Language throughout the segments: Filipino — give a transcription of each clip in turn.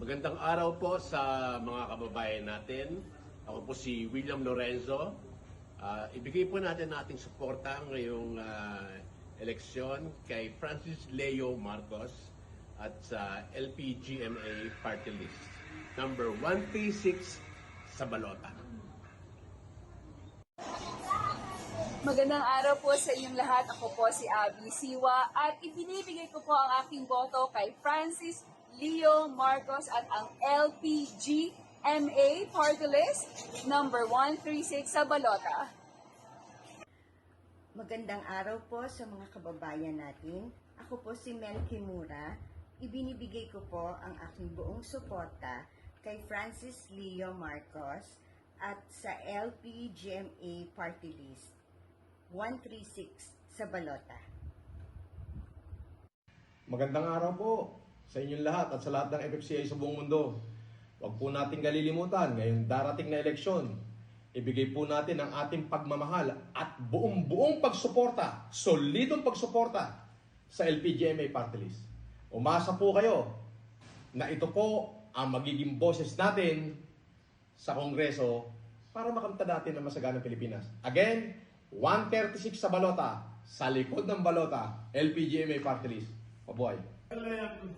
Magandang araw po sa mga kababayan natin. Ako po si William Lorenzo. Ibigay po natin ating suporta ngayong eleksyon kay Francis Leo Marcos at sa LPGMA Party List. Number 136 sa balota. Magandang araw po sa inyong lahat. Ako po si Abby Siwa at ibinibigay ko po ang aking boto kay Francis Leo Marcos at ang LPGMA Party List number 136 sa balota. Magandang araw po sa mga kababayan natin. Ako po si Mel Kimura. Ibinibigay ko po ang aking buong suporta kay Francis Leo Marcos at sa LPGMA Party List 136 sa balota. Magandang araw po sa inyong lahat at sa lahat ng FFCI sa buong mundo. Huwag po natin kalilimutan ngayong darating na eleksyon. Ibigay po natin ang ating pagmamahal at buong pagsuporta, solidong pagsuporta sa LPGMA Party List. Umasa po kayo na ito po ang magiging boses natin sa Kongreso para makamta natin ang masaganang Pilipinas. Again, 136 sa balota, sa likod ng balota, LPGMA Party List. Mabuhay!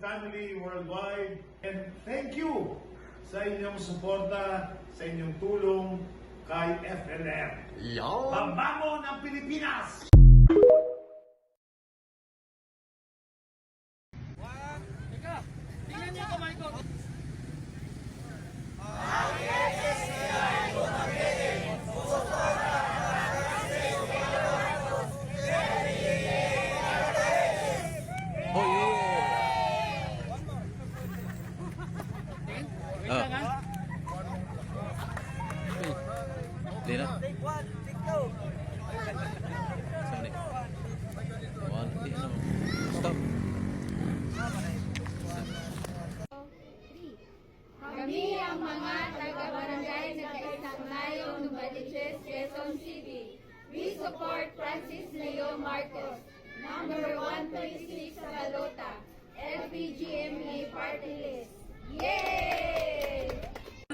Family worldwide, and thank you sa inyong suporta, sa inyong tulong kay FLM. Pambangon ng Pilipinas! Lina. Sorry. Stop. Kami ang mga taga-barangay na kaisang-layong Nuvaliches, Quezon City. We support Francis Leo Marcos, number 136 sa balota, LPGMA Party List. Yay!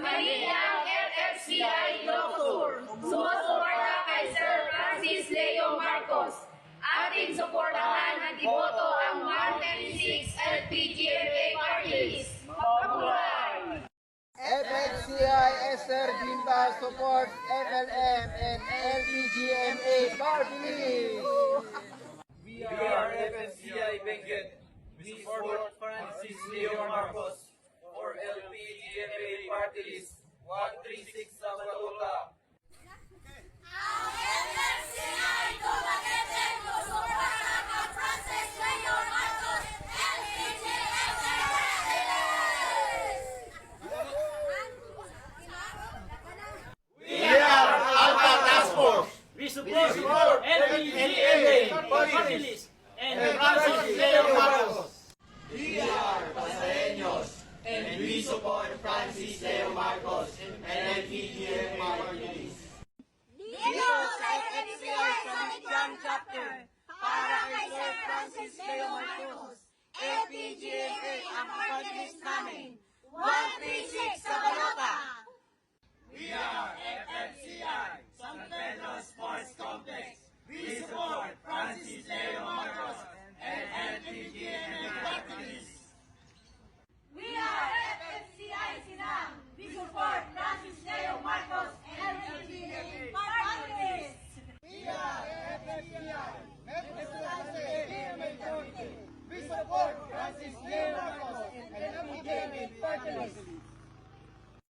Kami ang FFCI Locur. Sumusuporta kay Sir Francis Leo Marcos. Ating suportahan at iboto ang 136 LPGMA Party List. Mabuhay! FFCI Esther Ginta supports FLM and LPGMA Party List. We are FFCI Benguet. We support Francis Leo Marcos for LPGMA Party List 136 sa balota. Ang FFCI Dumaguete susuporta kay Francis Leo Marcos, LPGMA Party List. We are Alpha Task Force. We support LPGMA Party List and Francis Leo Marcos. We are Pasareños and we support Francis Leo Marcos and LPGMA Party List. Dito sa FFCI Sanitang Chapter, para kay Sir Francis Leo Marcos, LPGMA ang party list namin.